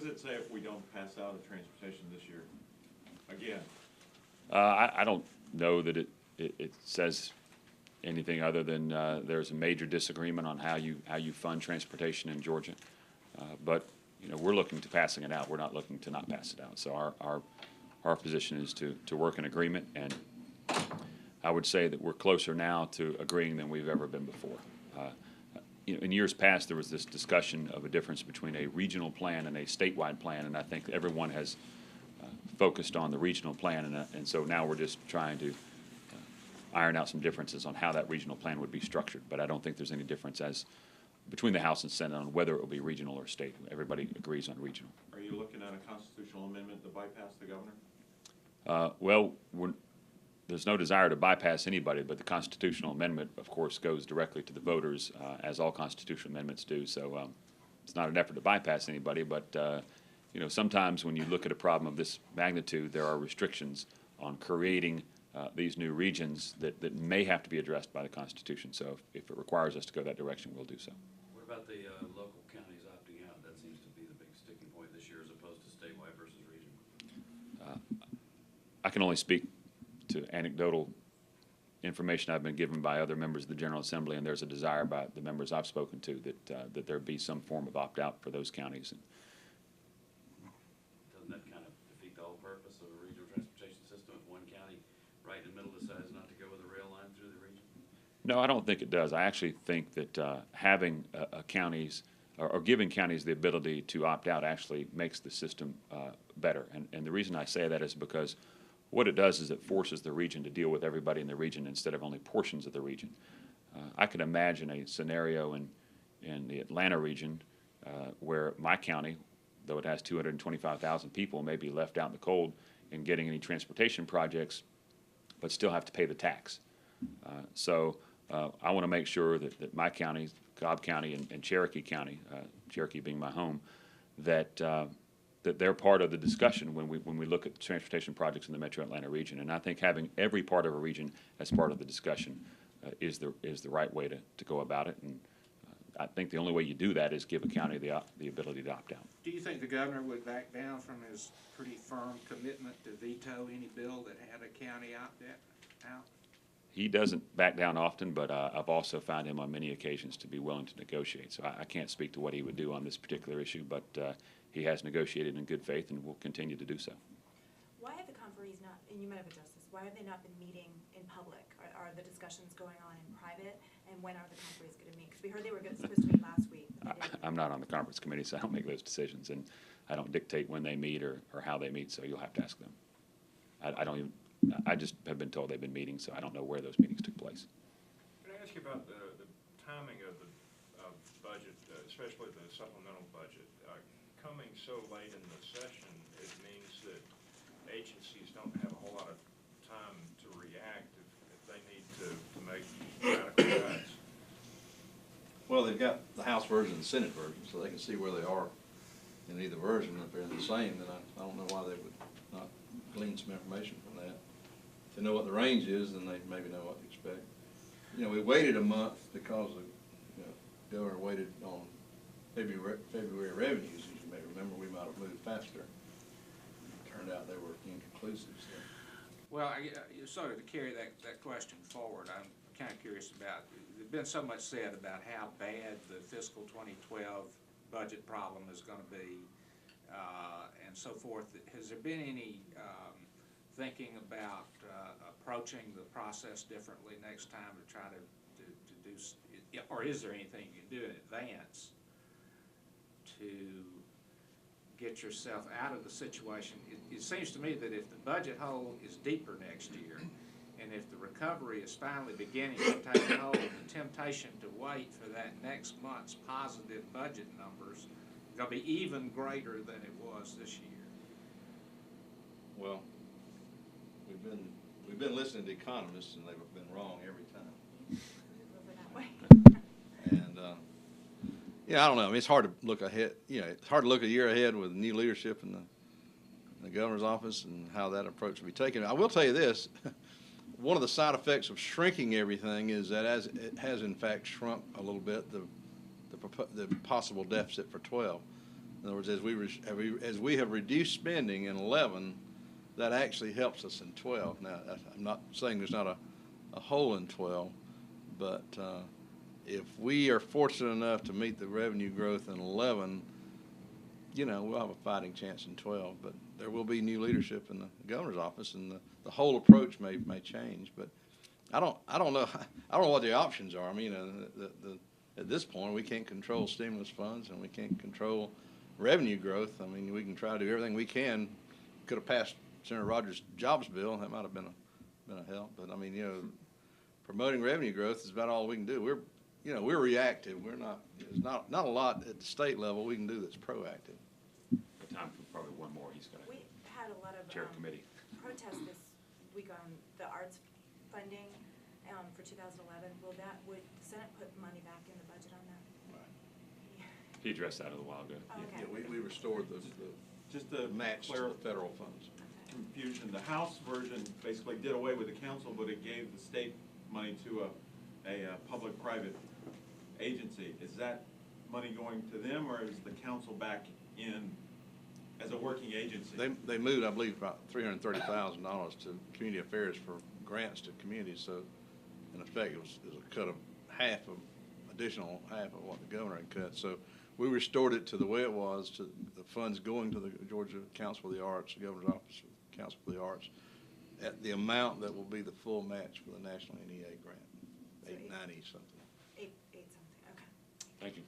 it say if we don't pass out a transportation this year? Again, I don't know that it says anything other than there's a major disagreement on how you fund transportation in Georgia. But you know, we're looking to passing it out. We're not looking to not pass it out. So our position is to work in agreement, and I would say that we're closer now to agreeing than we've ever been before. You know, in years past, there was this discussion of a difference between a regional plan and a statewide plan, and I think everyone has focused on the regional plan, and so now we're just trying to iron out some differences on how that regional plan would be structured. But I don't think there's any difference as between the House and Senate on whether it will be regional or state. Everybody agrees on regional. are you looking at a constitutional amendment to bypass the governor? Well, there's no desire to bypass anybody, but the constitutional amendment, of course, goes directly to the voters, as all constitutional amendments do. So it's not an effort to bypass anybody, but you know, sometimes when you look at a problem of this magnitude, there are restrictions on creating these new regions that may have to be addressed by the Constitution. So if it requires us to go that direction, we'll do so. What about the local counties opting out? That seems to be the big sticking point this year as opposed to statewide versus regional. I can only speak to anecdotal information I've been given by other members of the General Assembly, and there's a desire by the members I've spoken to that there be some form of opt-out for those counties. Doesn't that kind of defeat the whole purpose of a regional transportation system if one county right in the middle decides not to go with a rail line through the region? No, I don't think it does. I actually think that having counties or giving counties the ability to opt out actually makes the system better. And the reason I say that is because what it does is it forces the region to deal with everybody in the region instead of only portions of the region. I could imagine a scenario in the Atlanta region where my county, though it has 225,000 people, may be left out in the cold in getting any transportation projects, but still have to pay the tax. So I want to make sure that my county, Cobb County and Cherokee County, Cherokee being my home, that they're part of the discussion when we look at transportation projects in the Metro Atlanta region. And I think having every part of a region as part of the discussion is the right way to go about it. And I think the only way you do that is give a county the ability to opt out. Do you think the governor would back down from his pretty firm commitment to veto any bill that had a county opt out? He doesn't back down often, but I've also found him on many occasions to be willing to negotiate. So I can't speak to what he would do on this particular issue, but he has negotiated in good faith and will continue to do so. Why have the conferees not, and you might have addressed this, why have they not been meeting in public? Are the discussions going on in private, and when are the conferees going to meet? Because we heard they were supposed to meet last week. I'm not on the conference committee, so I don't make those decisions, and I don't dictate when they meet or how they meet, so you'll have to ask them. I just have been told they've been meeting, so I don't know where those meetings took place. Can I ask you about the timing of the budget, especially the supplemental budget? Coming so late in the session, it means that agencies don't have a whole lot of time to react if they need to make radical cuts. Well, they've got the House version and the Senate version, so they can see where they are in either version. If they're the same, then I don't know why they would not glean some information from that. If they know what the range is, then they maybe know what to expect. You know, we waited a month because the governor waited on February revenues. As you may remember, we might have moved faster. It turned out they were inconclusive. So. Well, sort of to carry that question forward, I'm kind of curious about, there's been so much said about how bad the fiscal 2012 budget problem is going to be and so forth. Has there been any thinking about approaching the process differently next time to try to do, or is there anything you can do in advance to get yourself out of the situation? It seems to me that if the budget hole is deeper next year, and if the recovery is finally beginning to take hold, the temptation to wait for that next month's positive budget numbers is going to be even greater than it was this year. Well, we've been listening to economists, and they've been wrong every time. And yeah, I don't know. I mean, it's hard to look ahead. You know, it's hard to look a year ahead with new leadership in the governor's office and how that approach will be taken. I will tell you this: one of the side effects of shrinking everything is that as it has in fact shrunk a little bit the possible deficit for 12. In other words, as we have reduced spending in 11, that actually helps us in 12. Now, I'm not saying there's not a hole in 12, but if we are fortunate enough to meet the revenue growth in 11, you know, we'll have a fighting chance in 12. But there will be new leadership in the governor's office, and the whole approach may change. But I don't know. I don't know what the options are. I mean, at this point, we can't control stimulus funds, and we can't control revenue growth. I mean, we can try to do everything we can. Could have passed Senator Rogers' jobs bill. That might have been a help. But I mean, you know, promoting revenue growth is about all we can do. We're reactive. There's not a lot at the state level we can do that's proactive. Time for probably one more. He's got We had a lot of chair committee. protests this week on the arts funding for 2011. Would the Senate put money back in the budget on that? He addressed that a little while ago. Oh, okay. Yeah, we restored the Just to match to the federal funds. confusion, the House version basically did away with the council, but it gave the state money to a public-private agency. Is that money going to them, or is the council back in as a working agency? They moved, I believe, about $330,000 to community affairs for grants to communities. So, in effect, it was a cut of additional half of what the governor had cut. So, we restored it to the way it was, to the funds going to the Georgia Council of the Arts, the governor's office, Council for the Arts, at the amount that will be the full match for the National NEA grant, So 890 something. Eight something. Okay. Thank you.